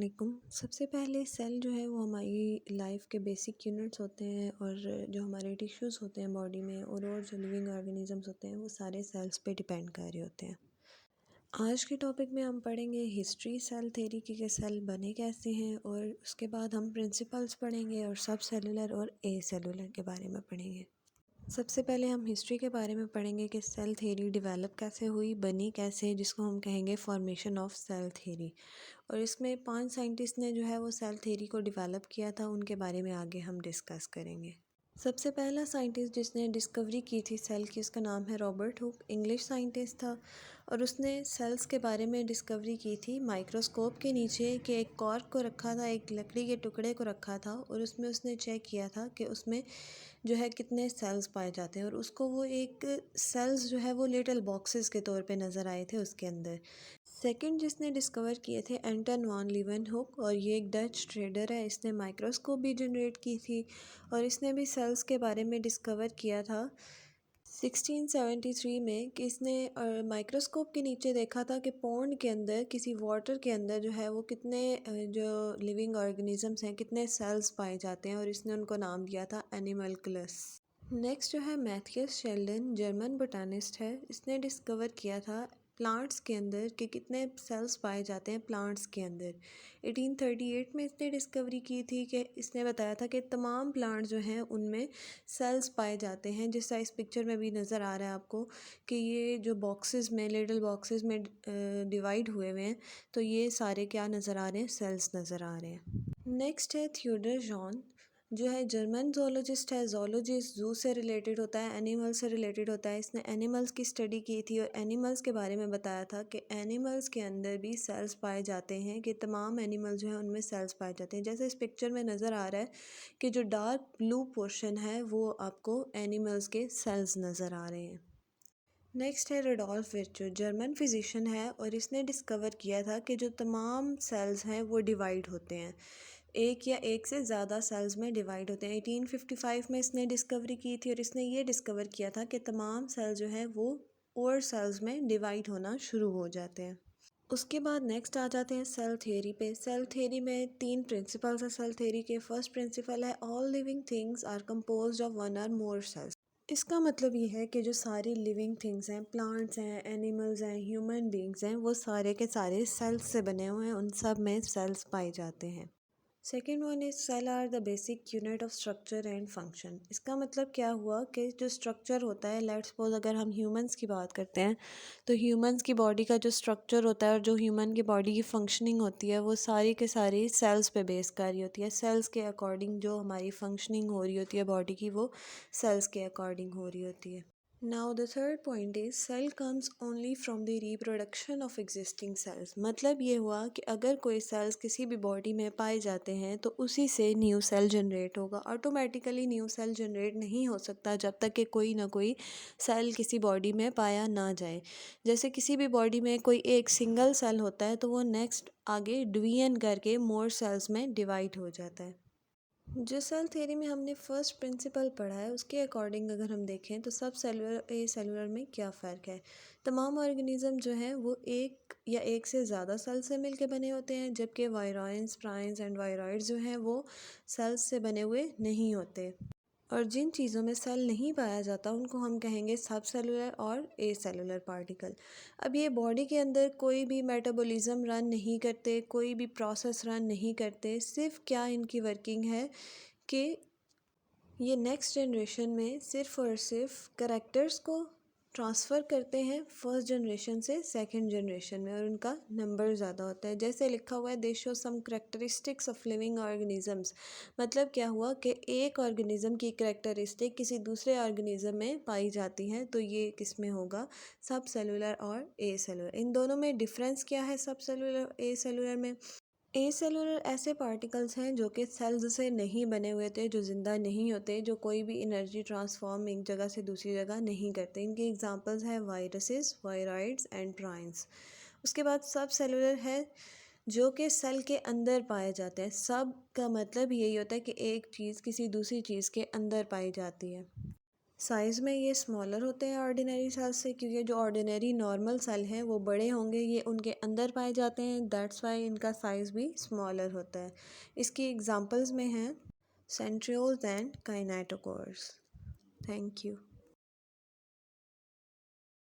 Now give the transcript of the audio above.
वालेकुम। सबसे पहले सेल जो है वो हमारी लाइफ के बेसिक यूनिट्स होते हैं और जो हमारे टिश्यूज़ होते हैं बॉडी में और जो लिविंग ऑर्गेनिजम्स होते हैं वो सारे सेल्स पे डिपेंड कर रहे होते हैं। आज के टॉपिक में हम पढ़ेंगे हिस्ट्री सेल थ्योरी के सेल बने कैसे हैं और उसके बाद हम प्रिंसिपल्स पढ़ेंगे और सब सेलुलर और ए सेलुलर के बारे में पढ़ेंगे। सबसे पहले हम हिस्ट्री के बारे में पढ़ेंगे कि सेल थ्योरी डेवलप कैसे हुई, बनी कैसे, जिसको हम कहेंगे फॉर्मेशन ऑफ सेल थ्योरी। और इसमें 5 साइंटिस्ट ने जो है वो सेल थ्योरी को डेवलप किया था, उनके बारे में आगे हम डिस्कस करेंगे। सबसे पहला साइंटिस्ट जिसने डिस्कवरी की थी सेल की, उसका नाम है रॉबर्ट हुक। इंग्लिश साइंटिस्ट था और उसने सेल्स के बारे में डिस्कवरी की थी माइक्रोस्कोप के नीचे कि एक कॉर्क को रखा था, एक लकड़ी के टुकड़े को रखा था और उसमें उसने चेक किया था कि उसमें जो है कितने सेल्स पाए जाते हैं और उसको वो एक सेल्स जो है वो लिटिल बॉक्सेस के तौर पे नज़र आए थे उसके अंदर। सेकंड जिसने डिस्कवर किए थे एंटन वॉन लीवनहुक और ये एक डच ट्रेडर है। इसने माइक्रोस्कोप भी जनरेट की थी और इसने भी सेल्स के बारे में डिस्कवर किया था 1673 में कि इसने माइक्रोस्कोप के नीचे देखा था कि पॉन्ड के अंदर किसी वाटर के अंदर जो है वो कितने जो लिविंग ऑर्गेनिजम्स हैं कितने सेल्स पाए जाते हैं और इसने उनको नाम दिया था एनिमलकुलस। नेक्स्ट जो है मैथियस शेल्डन, जर्मन बोटानिस्ट है। इसने डिस्कवर किया था प्लांट्स के अंदर कि कितने सेल्स पाए जाते हैं प्लांट्स के अंदर। 1838 में इसने डिस्कवरी की थी कि इसने बताया था कि तमाम प्लांट जो हैं उनमें सेल्स पाए जाते हैं, जैसा इस पिक्चर में भी नज़र आ रहा है आपको कि ये जो बॉक्सेस में लिटिल बॉक्सेस में डिवाइड हुए हुए हैं, तो ये सारे क्या नज़र आ रहे हैं, सेल्स नज़र आ रहे हैं। नेक्स्ट है थियोडर जॉन, जो है जर्मन जोलॉजिस्ट है। जोलॉजिस्ट जू से रिलेटेड होता है, एनिमल से रिलेटेड होता है। इसने एनिमल्स की स्टडी की थी और एनिमल्स के बारे में बताया था कि एनिमल्स के अंदर भी सेल्स पाए जाते हैं, कि तमाम एनिमल जो हैं उनमें सेल्स पाए जाते हैं। जैसे इस पिक्चर में नज़र आ रहा है कि जो डार्क ब्लू पोर्शन है वो आपको एनिमल्स के सेल्स नज़र आ रहे हैं। नेक्स्ट है रुडोल्फ विर्चो, जर्मन फिजिशियन है और इसने डिस्कवर किया था कि जो तमाम सेल्स हैं वो डिवाइड होते हैं, एक या एक से ज़्यादा सेल्स में डिवाइड होते हैं। 1855 में इसने डिस्कवरी की थी और इसने ये डिस्कवर किया था कि तमाम सेल जो हैं वो और सेल्स में डिवाइड होना शुरू हो जाते हैं। उसके बाद नेक्स्ट आ जाते हैं सेल थ्योरी पे। सेल थ्योरी में 3 प्रिंसिपल्स हैं सेल थ्योरी के। फर्स्ट प्रिंसिपल है all living things are composed of one और मोर सेल्स। इसका मतलब ये है कि जो सारी लिविंग थिंग्स हैं, प्लांट्स हैं, एनिमल्स हैं, ह्यूमन बींग्स हैं, वो सारे के सारे सेल्स से बने हुए हैं, उन सब में सेल्स पाए जाते हैं। Second one is cell are the basic unit of structure and function. इसका मतलब क्या हुआ कि जो स्ट्रक्चर होता है, लेट्स सपोज अगर हम ह्यूमंस की बात करते हैं तो ह्यूमंस की बॉडी का जो स्ट्रक्चर होता है और जो ह्यूमन की बॉडी की फंक्शनिंग होती है वो सारी के सारी सेल्स पे बेस कर रही होती है। सेल्स के अकॉर्डिंग जो हमारी फंक्शनिंग हो रही होती है बॉडी की, वो सेल्स के अकॉर्डिंग हो रही होती है। Now the third point is cell comes only from the reproduction of existing cells। मतलब ये हुआ कि अगर कोई सेल्स किसी भी बॉडी में पाए जाते हैं तो उसी से न्यू सेल जनरेट होगा। ऑटोमेटिकली न्यू सेल जनरेट नहीं हो सकता जब तक कि कोई ना कोई सेल किसी बॉडी में पाया ना जाए। जैसे किसी भी बॉडी में कोई एक सिंगल सेल होता है तो वो नेक्स्ट आगे डिवीजन करके मोर सेल्स में डिवाइड हो जाता है। जो सेल थ्योरी में हमने फर्स्ट प्रिंसिपल पढ़ा है उसके अकॉर्डिंग अगर हम देखें तो सब सेलुलर ए सेलुलर में क्या फ़र्क है। तमाम ऑर्गेनिज्म जो हैं वो एक या एक से ज़्यादा सेल से मिलके बने होते हैं, जबकि वायरॉइड्स, प्राइन्स एंड वायरॉइड्स जो हैं वो सेल्स से बने हुए नहीं होते। और जिन चीज़ों में सेल नहीं पाया जाता उनको हम कहेंगे सब सेलुलर और ए सेलुलर पार्टिकल। अब ये बॉडी के अंदर कोई भी मेटाबॉलिज्म रन नहीं करते, कोई भी प्रोसेस रन नहीं करते, सिर्फ क्या इनकी वर्किंग है कि ये नेक्स्ट जनरेशन में सिर्फ और सिर्फ करेक्टर्स को ट्रांसफ़र करते हैं फर्स्ट जनरेशन से सेकंड जनरेशन में और उनका नंबर ज़्यादा होता है। जैसे लिखा हुआ है they show some characteristics of living organisms. मतलब क्या हुआ कि एक ऑर्गेनिज़म की करेक्टरिस्टिक किसी दूसरे ऑर्गेनिज़म में पाई जाती हैं, तो ये किस में होगा, सब सेलुलर और ए सेलुलर। इन दोनों में डिफरेंस क्या है सब सेलुलर ए सेलुलर में। ए सेलुलर ऐसे पार्टिकल्स हैं जो कि सेल्स से नहीं बने हुए थे, जो ज़िंदा नहीं होते, जो कोई भी एनर्जी ट्रांसफॉर्म एक जगह से दूसरी जगह नहीं करते। इनके एग्जांपल्स हैं वायरसेस, वायरॉइड्स एंड प्राइन्स। उसके बाद सब सेलुलर है जो कि सेल के अंदर पाए जाते हैं। सब का मतलब यही होता है कि एक चीज़ किसी दूसरी चीज़ के अंदर पाई जाती है। साइज़ में ये स्मॉलर होते हैं ऑर्डिनरी सेल से, क्योंकि जो ऑर्डिनरी नॉर्मल सेल हैं वो बड़े होंगे, ये उनके अंदर पाए जाते हैं, दैट्स वाई इनका साइज़ भी स्मॉलर होता है। इसकी एग्जांपल्स में हैं centrioles and kinetochores. Thank you.